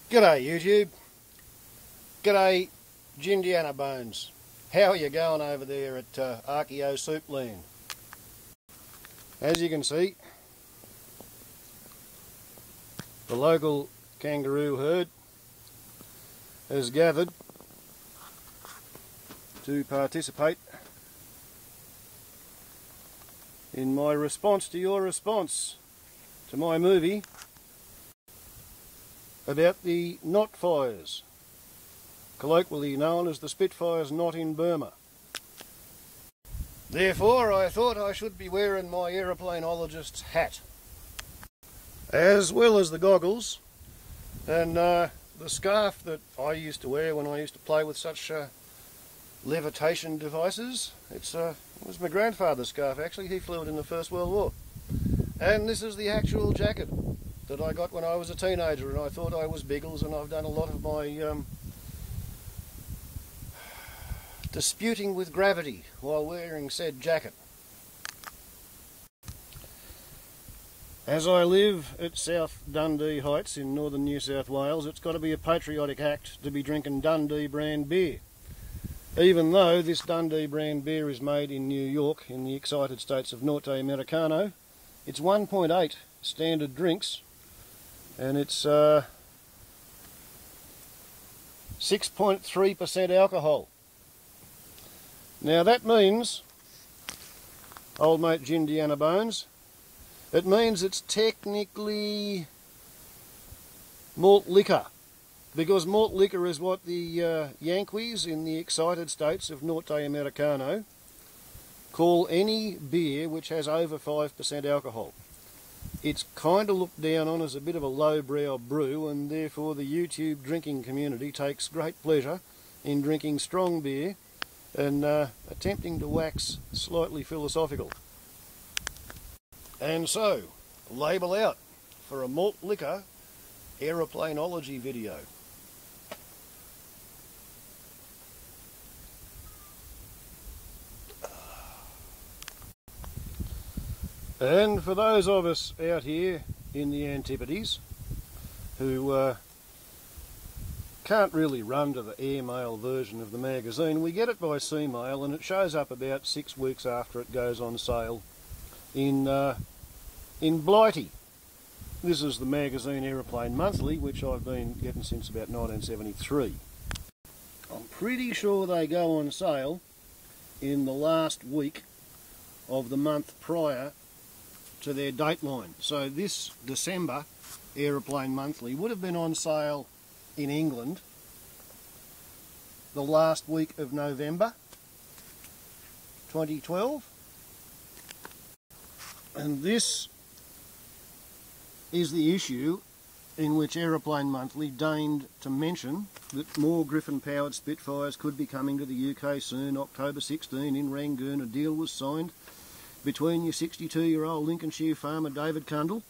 G'day YouTube, g'day Gindianna bones. How are you going over there at Archeo Soup Land? As you can see, the local kangaroo herd has gathered to participate in my response to your response to my movie about the Notfires, colloquially known as the Spitfires not in Burma. Therefore, I thought I should be wearing my aeroplanologist's hat, as well as the goggles and the scarf that I used to wear when I used to play with such levitation devices. It was my grandfather's scarf actually. He flew it in the First World War. And this is the actual jacket that I got when I was a teenager, and I thought I was Biggles, and I've done a lot of my disputing with gravity while wearing said jacket. As I live at South Dundee Heights in northern New South Wales, it's got to be a patriotic act to be drinking Dundee brand beer. Even though this Dundee brand beer is made in New York in the excited states of Norte Americano, it's 1.8 standard drinks, and it's 6.3% alcohol. Now that means, old mate Gindianna bones, it means it's technically malt liquor, because malt liquor is what the Yankees in the excited states of Norte Americano call any beer which has over 5% alcohol. It's kind of looked down on as a bit of a lowbrow brew, and therefore the YouTube drinking community takes great pleasure in drinking strong beer and attempting to wax slightly philosophical. And so, label out for a malt liquor aeroplanology video. And for those of us out here in the Antipodes who can't really run to the airmail version of the magazine, we get it by sea mail, and it shows up about 6 weeks after it goes on sale in Blighty. This is the magazine Aeroplane Monthly, which I've been getting since about 1973. I'm pretty sure they go on sale in the last week of the month prior to their dateline. So this December Aeroplane Monthly would have been on sale in England the last week of November 2012, and this is the issue in which Aeroplane Monthly deigned to mention that more Griffin-powered Spitfires could be coming to the UK soon. October 16 in Rangoon, a deal was signed between your 62-year-old Lincolnshire farmer David Cundall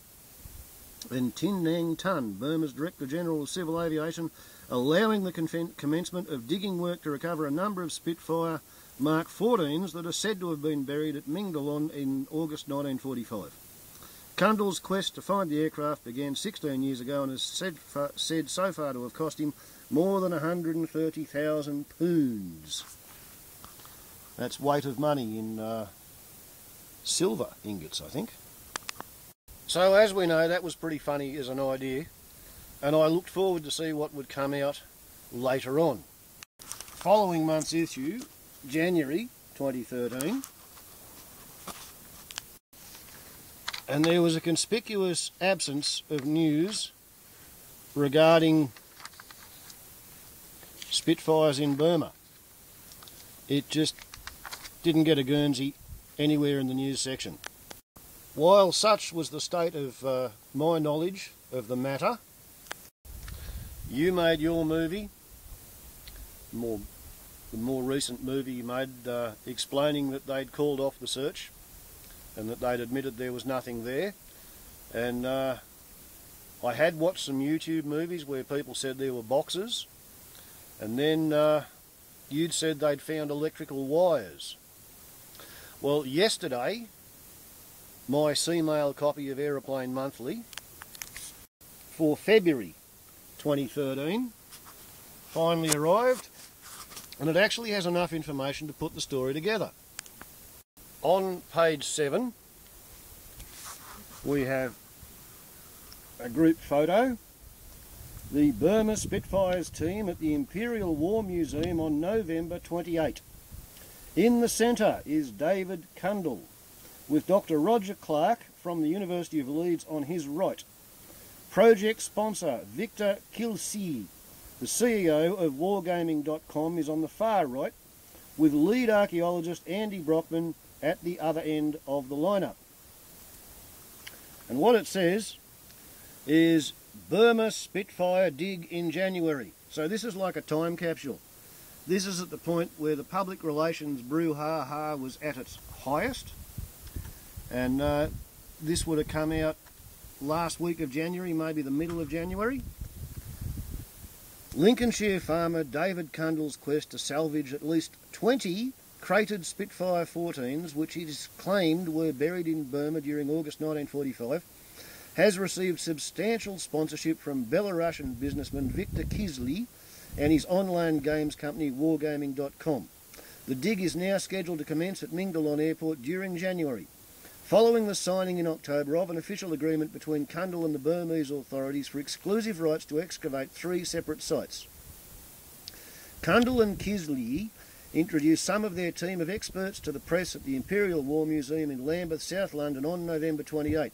and Tin Nang Tun, Burma's Director General of Civil Aviation, allowing the commencement of digging work to recover a number of Spitfire Mark 14s that are said to have been buried at Mingdalon in August 1945. Cundall's quest to find the aircraft began 16 years ago and is said so far to have cost him more than 130,000 pounds. That's weight of money in silver ingots, I think. So as we know, that was pretty funny as an idea, and I looked forward to see what would come out later on. Following month's issue, January 2013, and there was a conspicuous absence of news regarding Spitfires in Burma. It just didn't get a Guernsey anywhere in the news section. While such was the state of my knowledge of the matter, you made your movie, the more recent movie you made, explaining that they'd called off the search and that they'd admitted there was nothing there. And I had watched some YouTube movies where people said there were boxes, and then you'd said they'd found electrical wires. Well, yesterday, my C-mail copy of Aeroplane Monthly for February 2013, finally arrived, and it actually has enough information to put the story together. On page 7, we have a group photo. The Burma Spitfires team at the Imperial War Museum on November 28. In the centre is David Cundall, with Dr. Roger Clark from the University of Leeds on his right. Project sponsor Victor Kilsey, the CEO of Wargaming.com, is on the far right, with lead archaeologist Andy Brockman at the other end of the lineup. And what it says is Burma Spitfire dig in January. So this is like a time capsule. This is at the point where the public relations brouhaha was at its highest, and this would have come out last week of January, maybe the middle of January. Lincolnshire farmer David Cundall's quest to salvage at least 20 cratered Spitfire 14s, which it is claimed were buried in Burma during August 1945, has received substantial sponsorship from Belarusian businessman Victor Kilsey and his online games company Wargaming.com. The dig is now scheduled to commence at Mingdalon Airport during January, following the signing in October of an official agreement between Cundall and the Burmese authorities for exclusive rights to excavate 3 separate sites. Cundall and Kilsey introduced some of their team of experts to the press at the Imperial War Museum in Lambeth, South London on November 28.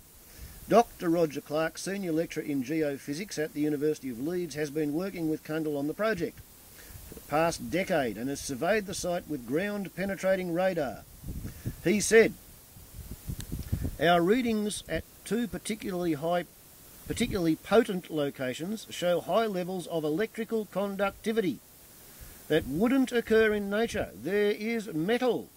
Dr. Roger Clark, Senior Lecturer in Geophysics at the University of Leeds, has been working with Cundall on the project for the past decade and has surveyed the site with ground-penetrating radar. He said, "Our readings at 2 particularly potent locations show high levels of electrical conductivity that wouldn't occur in nature. There is metal.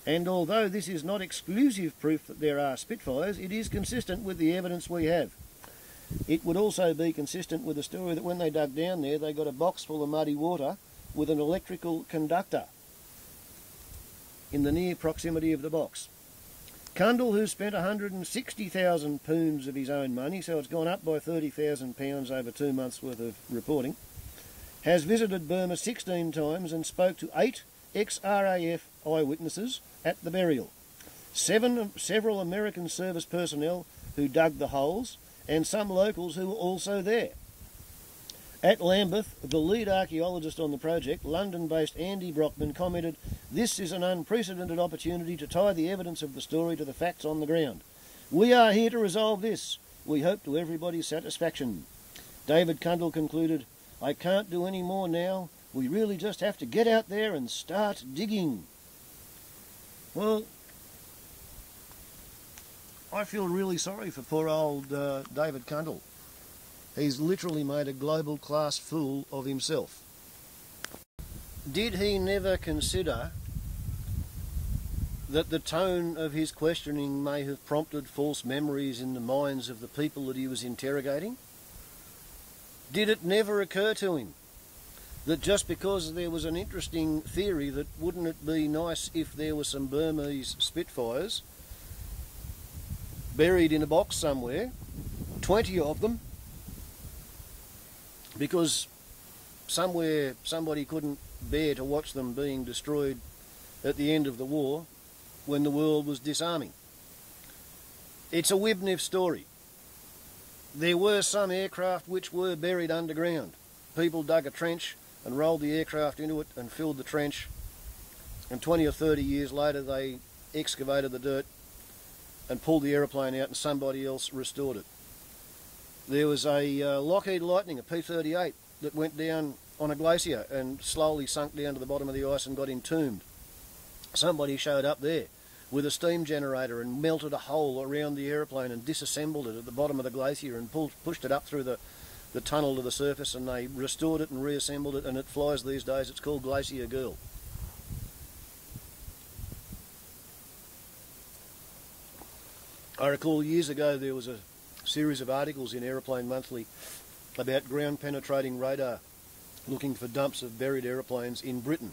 And although this is not exclusive proof that there are Spitfires, it is consistent with the evidence we have. It would also be consistent with the story that when they dug down there, they got a box full of muddy water with an electrical conductor in the near proximity of the box." Cundall, who spent 160,000 pounds of his own money, so it's gone up by £30,000 over 2 months' worth of reporting, has visited Burma 16 times and spoke to 8 ex-RAF eyewitnesses at the burial, several American service personnel who dug the holes, and some locals who were also there. At Lambeth, the lead archaeologist on the project, London-based Andy Brockman, commented, "This is an unprecedented opportunity to tie the evidence of the story to the facts on the ground. We are here to resolve this. We hope to everybody's satisfaction." David Cundall concluded, "I can't do any more now. We really just have to get out there and start digging." Well, I feel really sorry for poor old David Cundall. He's literally made a global class fool of himself. Did he never consider that the tone of his questioning may have prompted false memories in the minds of the people that he was interrogating? Did it never occur to him that just because there was an interesting theory that wouldn't it be nice if there were some Burmese Spitfires buried in a box somewhere, 20 of them, because somewhere somebody couldn't bear to watch them being destroyed at the end of the war when the world was disarming? It's a Wibniff story. There were some aircraft which were buried underground. People dug a trench and rolled the aircraft into it and filled the trench, and 20 or 30 years later they excavated the dirt and pulled the aeroplane out and somebody else restored it. There was a Lockheed Lightning, a P-38, that went down on a glacier and slowly sunk down to the bottom of the ice and got entombed. Somebody showed up there with a steam generator and melted a hole around the aeroplane and disassembled it at the bottom of the glacier and pushed it up through the tunnel to the surface, and they restored it and reassembled it, and it flies these days. It's called Glacier Girl. I recall years ago there was a series of articles in Aeroplane Monthly about ground penetrating radar looking for dumps of buried aeroplanes in Britain.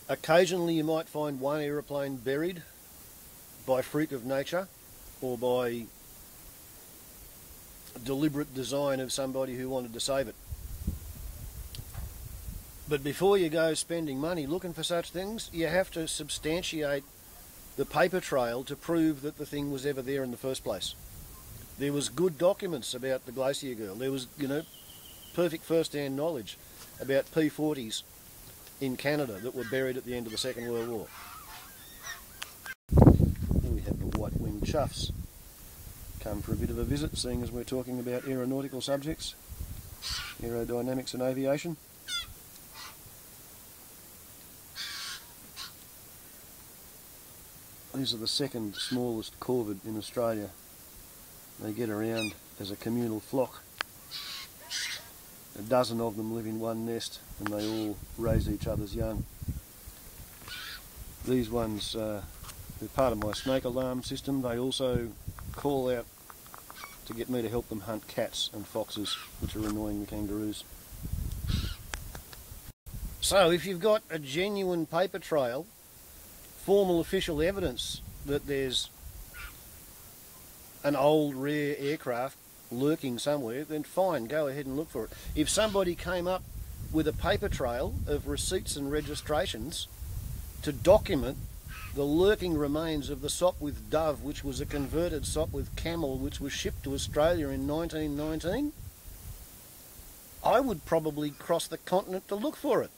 Occasionally you might find one aeroplane buried by freak of nature or by deliberate design of somebody who wanted to save it. But before you go spending money looking for such things, you have to substantiate the paper trail to prove that the thing was ever there in the first place. There was good documents about the Glacier Girl. There was, perfect first-hand knowledge about P-40s in Canada that were buried at the end of the Second World War. Here we have the white-winged chuffs come for a bit of a visit, seeing as we're talking about aeronautical subjects, aerodynamics and aviation. These are the second smallest corvid in Australia. They get around as a communal flock. A dozen of them live in one nest and they all raise each other's young. These ones, they're part of my snake alarm system. They also call out to get me to help them hunt cats and foxes, which are annoying the kangaroos. So if you've got a genuine paper trail, formal official evidence that there's an old rare aircraft lurking somewhere, then fine, go ahead and look for it. If somebody came up with a paper trail of receipts and registrations to document the lurking remains of the Sopwith Dove, which was a converted Sopwith Camel which was shipped to Australia in 1919, I would probably cross the continent to look for it.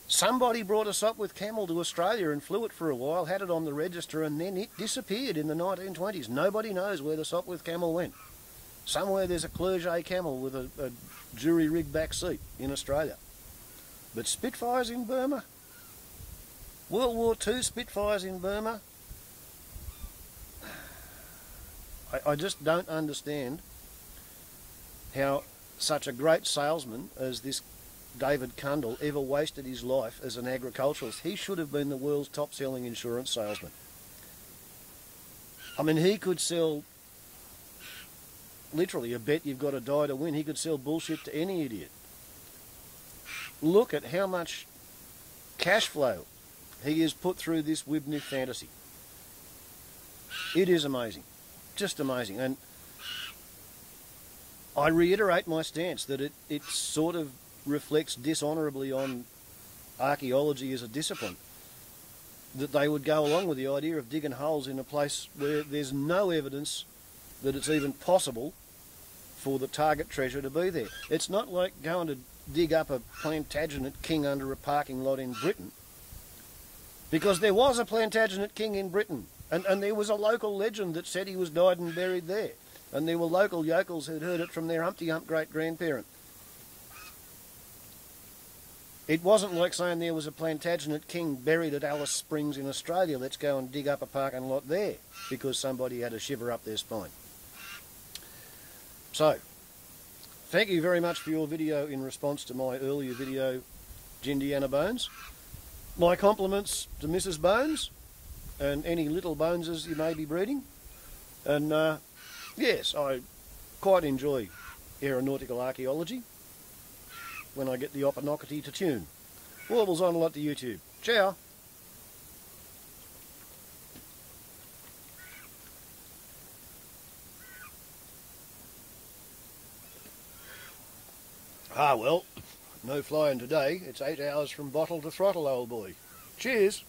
Somebody brought a Sopwith Camel to Australia and flew it for a while, had it on the register, and then it disappeared in the 1920s. Nobody knows where the Sopwith Camel went. Somewhere there's a Clerget Camel with a jury-rigged back seat in Australia. But Spitfires in Burma? World War II Spitfires in Burma? I just don't understand how such a great salesman as this David Cundall ever wasted his life as an agriculturalist. He should have been the world's top-selling insurance salesman. I mean, he could sell, literally, a bet you've got to die to win. He could sell bullshit to any idiot. Look at how much cash flow he has put through this Wibnif fantasy. It is amazing. Just amazing. And I reiterate my stance that it sort of reflects dishonourably on archaeology as a discipline, that they would go along with the idea of digging holes in a place where there's no evidence that it's even possible for the target treasure to be there. It's not like going to dig up a Plantagenet king under a parking lot in Britain, because there was a Plantagenet king in Britain, and there was a local legend that said he was died and buried there, and there were local yokels who'd heard it from their Humpty Hump great-grandparent. It wasn't like saying there was a Plantagenet king buried at Alice Springs in Australia, let's go and dig up a parking lot there, because somebody had a shiver up their spine. So, thank you very much for your video in response to my earlier video, Gindianna Bones. My compliments to Mrs. Bones, and any little Boneses you may be breeding. And yes, I quite enjoy aeronautical archaeology when I get the opportunity to tune. Warbles on a lot to YouTube. Ciao! Ah well, no flying today. It's 8 hours from bottle to throttle, old boy. Cheers!